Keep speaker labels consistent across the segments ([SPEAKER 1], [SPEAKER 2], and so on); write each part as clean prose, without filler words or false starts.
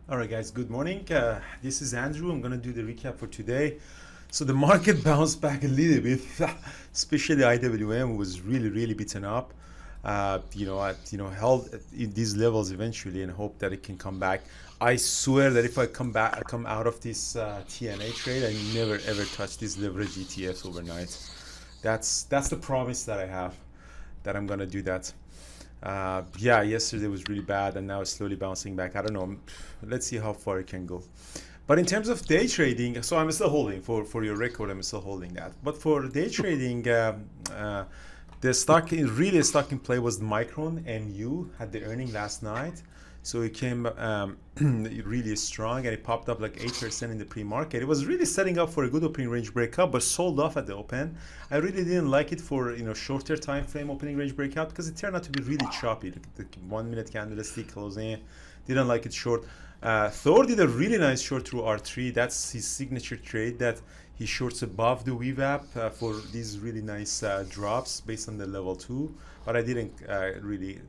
[SPEAKER 1] All right, guys, good morning. This is Andrew. I'm going to do the recap for today. So the market bounced back a little bit, especially IWM was really beaten up. Held at these levels eventually and hope that it can come back. I swear that if I come out of this TNA trade, I never ever touch these leverage ETFs overnight. That's the promise that I have, that I'm gonna do that. Yeah, yesterday was really bad, and now it's slowly bouncing back. I don't know. Let's see how far it can go. But in terms of day trading, so I'm still holding. For your record, I'm still holding that. But for day trading, the stock in play was Micron. MU had the earning last night, so it came really strong, and it popped up like 8% in the pre-market. It was really setting up for a good opening range breakout, but sold off at the open. I really didn't like it for shorter time frame opening range breakout because it turned out to be really choppy. The 1 minute candlestick closing, didn't like it short. Thor did a really nice short through R3. That's his signature trade, that he shorts above the VWAP for these really nice drops based on the level 2. But I didn't really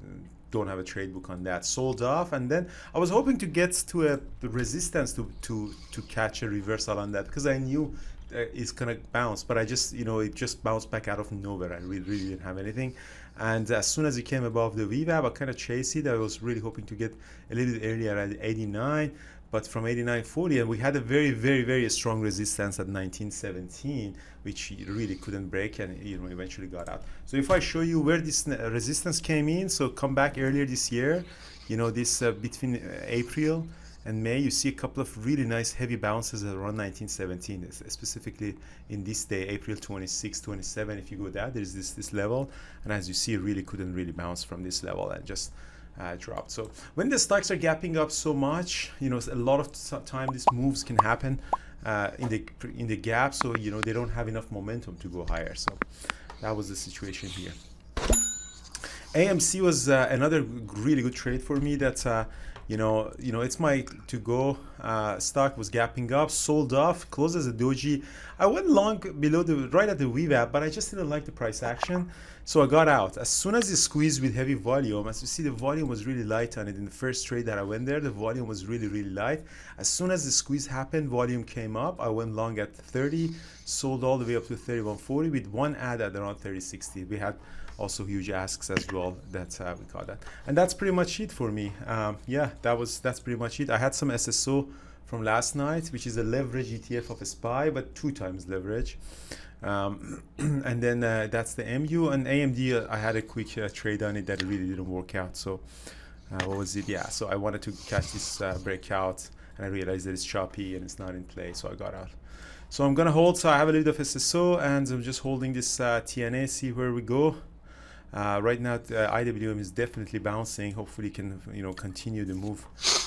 [SPEAKER 1] don't have a trade book on that. Sold off, and then I was hoping to get to a resistance to catch a reversal on that, because I knew it's gonna bounce, but I just it just bounced back out of nowhere. I really didn't have anything, and as soon as it came above the VWAP, I kind of chased it. I was really hoping to get a little bit earlier at 89, but from 89.40, and we had a very strong resistance at 1917, which really couldn't break, and eventually got out. So if I show you where this resistance came in, so come back earlier this year, this between April and May, you see a couple of really nice heavy bounces around 1917, specifically in this day, April 26, 27. If you go there, there's this level, and as you see, it really couldn't really bounce from this level and just dropped. So when the stocks are gapping up so much, a lot of time these moves can happen in the gap, so they don't have enough momentum to go higher. So that was the situation here. AMC was another really good trade for me. That it's my to-go stock, was gapping up, sold off, closed as a doji. I went long below right at the VWAP, but I just didn't like the price action, so I got out. As soon as it squeezed with heavy volume, as you see, the volume was really light on it. In the first trade that I went there, the volume was really light. As soon as the squeeze happened, volume came up. I went long at 30, sold all the way up to 31.40 with one ad at around 30.60. We had also huge asks as well, that we caught that, and that's pretty much it for me. Yeah, that's pretty much it. I had some SSO from last night, which is a leverage ETF of a SPY, but 2 times leverage. And then that's the MU, and AMD. I had a quick trade on it that really didn't work out. So what was it? Yeah, so I wanted to catch this breakout, and I realized that it's choppy and it's not in play, so I got out. So I'm gonna hold. So I have a little bit of SSO, and I'm just holding this TNA, see where we go. Right now, IWM is definitely bouncing. Hopefully, it can continue the move.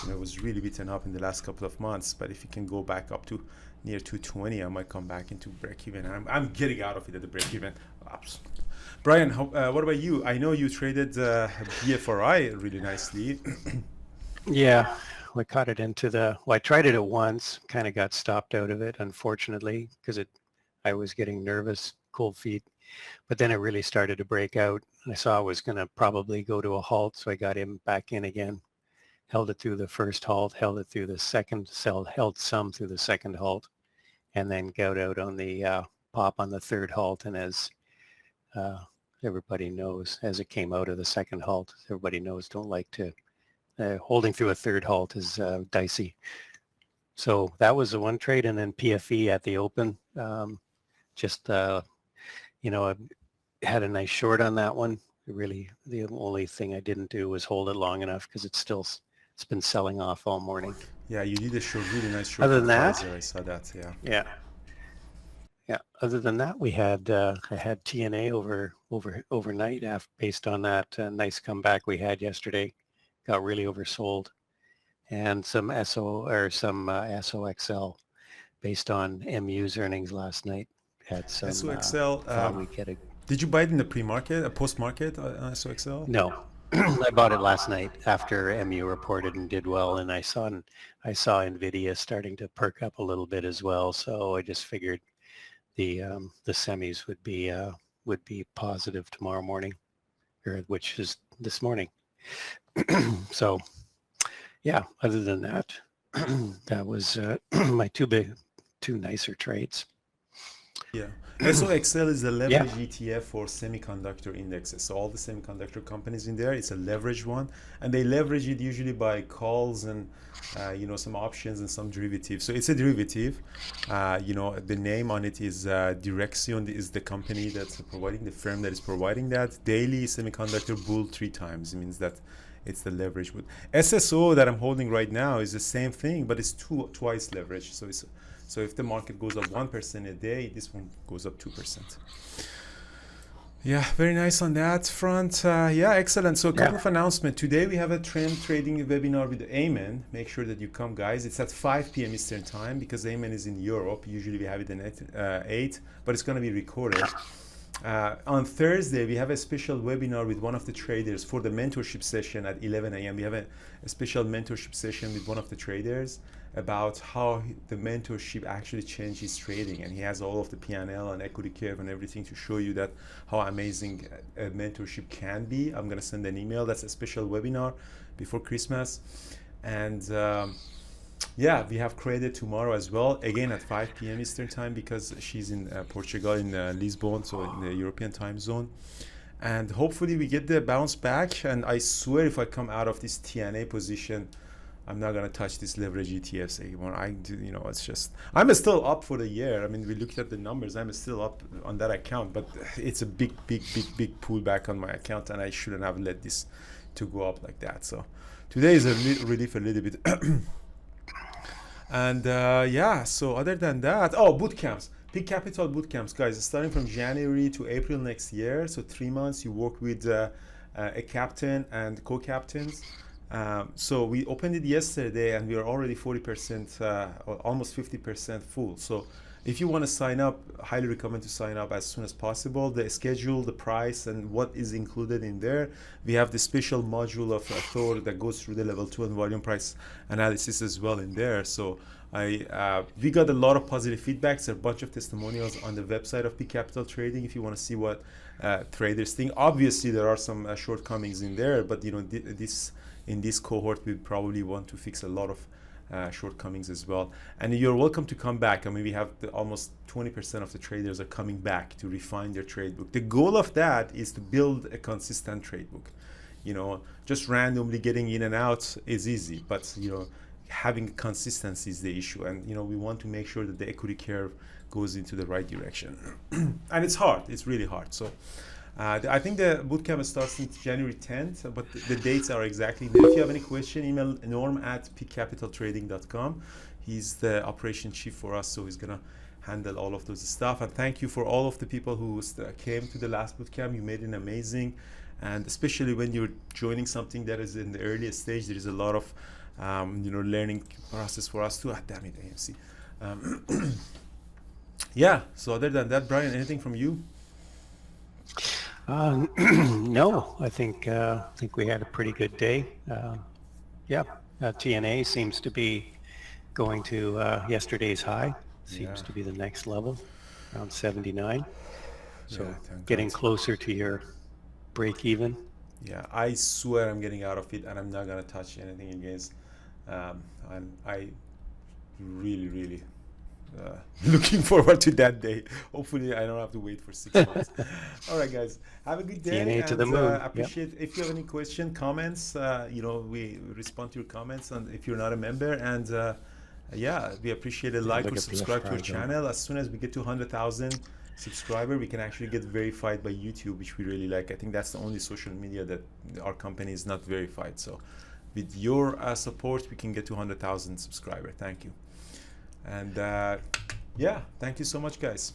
[SPEAKER 1] It was really beaten up in the last couple of months, but if it can go back up to near 220, I might come back into break even. I'm getting out of it at the break even. Oops. Brian, what about you? I know you traded BFRI really nicely.
[SPEAKER 2] Yeah, we caught it into well, I tried it at once, kind of got stopped out of it, unfortunately, because I was getting nervous, cold feet. But then it really started to break out, and I saw it was going to probably go to a halt, so I got him back in again, held it through the first halt, held it through the second, held some through the second halt, and then got out on the pop on the third halt. And as everybody knows, as it came out of the second halt, everybody knows, don't like to, holding through a third halt is dicey. So that was the one trade, and then PFE at the open, I had a nice short on that one. Really, the only thing I didn't do was hold it long enough, because it's been selling off all morning.
[SPEAKER 1] Yeah, you did a really nice short.
[SPEAKER 2] Other than that,
[SPEAKER 1] Pfizer, I saw that.
[SPEAKER 2] Yeah. Other than that, I had TNA overnight based on that nice comeback we had yesterday. Got really oversold, and some SOXL based on MU's earnings last night. Had some
[SPEAKER 1] SOXL. Did you buy it in the pre-market, post-market, SOXL?
[SPEAKER 2] No, I bought it last night after MU reported and did well, and I saw Nvidia starting to perk up a little bit as well. So I just figured the semis would be positive tomorrow morning, which is this morning. So yeah, other than that, that was my two nicer trades.
[SPEAKER 1] Yeah. SOXL is a
[SPEAKER 2] Yeah.
[SPEAKER 1] leverage ETF for semiconductor indexes. So all the semiconductor companies in there, it's a leverage one, and they leverage it usually by calls and some options and some derivatives. So it's a derivative. The name on it is Direxion is the company that's providing, the firm that is providing that. Daily semiconductor bull 3 times. It means that it's the leverage. But SSO that I'm holding right now is the same thing, but it's twice leverage. So if the market goes up 1% a day, this one goes up 2%. Yeah, very nice on that front. Yeah, excellent. So a couple of announcements. Today we have a trend trading webinar with Ayman. Make sure that you come, guys. It's at 5 p.m. Eastern time because Ayman is in Europe. Usually we have it at 8, but it's going to be recorded. On Thursday, we have a special webinar with one of the traders for the mentorship session at 11 a.m. We have a special mentorship session with one of the traders about how the mentorship actually changed his trading, and he has all of the P&L and equity curve and everything to show you that how amazing a mentorship can be. I'm going to send an email. That's a special webinar before Christmas. And yeah, we have created tomorrow as well, again at 5 p.m. Eastern time because she's in Portugal, in Lisbon, so in the European time zone. And hopefully we get the bounce back. And I swear if I come out of this TNA position, I'm not gonna touch this leverage ETFs anymore. It's just, I'm still up for the year. I mean, we looked at the numbers. I'm still up on that account, but it's a big pullback on my account, and I shouldn't have let this to go up like that. So today is a relief a little bit. And yeah, so other than that, boot camps. Peak Capital boot camps, guys, starting from January to April next year. So 3 months, you work with a captain and co-captains. So we opened it yesterday and we are already 40%, almost 50% full. So if you want to sign up, highly recommend to sign up as soon as possible. The schedule, the price, and what is included in there. We have the special module of Thor that goes through the level 2 and volume price analysis as well in there. So we got a lot of positive feedbacks, a bunch of testimonials on the website of Peak Capital Trading if you want to see what traders think. Obviously, there are some shortcomings in there, but in this cohort, we probably want to fix a lot of shortcomings as well. And you're welcome to come back. I mean, we have almost 20% of the traders are coming back to refine their trade book. The goal of that is to build a consistent trade book. Just randomly getting in and out is easy, but having consistency is the issue. And we want to make sure that the equity curve goes into the right direction. And it's hard. It's really hard. So I think the bootcamp starts on January 10th, but the dates are exactly there. If you have any question, email norm@peakcapitaltrading.com. He's the operation chief for us, so he's going to handle all of those stuff. And thank you for all of the people who came to the last bootcamp. You made it amazing. And especially when you're joining something that is in the earliest stage, there is a lot of learning process for us too. Damn it, AMC. Yeah, so other than that, Brian, anything from you?
[SPEAKER 2] No, I think we had a pretty good day. Yeah, TNA seems to be going to yesterday's high. Seems to be the next level, around 79. So getting closer to your break even.
[SPEAKER 1] Yeah, I swear I'm getting out of it, and I'm not gonna touch anything against. I really looking forward to that day. Hopefully I don't have to wait for 6 months. All right, guys, have a good day.
[SPEAKER 2] TNA to the moon.
[SPEAKER 1] Appreciate if you have any question, comments, we respond to your comments, and if you're not a member, and yeah, we appreciate a like or subscribe to our channel. As soon as we get to 100,000 subscriber, we can actually get verified by YouTube, which we really like. I think that's the only social media that our company is not verified. So with your support, we can get to 100,000 subscriber. Thank you. And yeah, thank you so much, guys.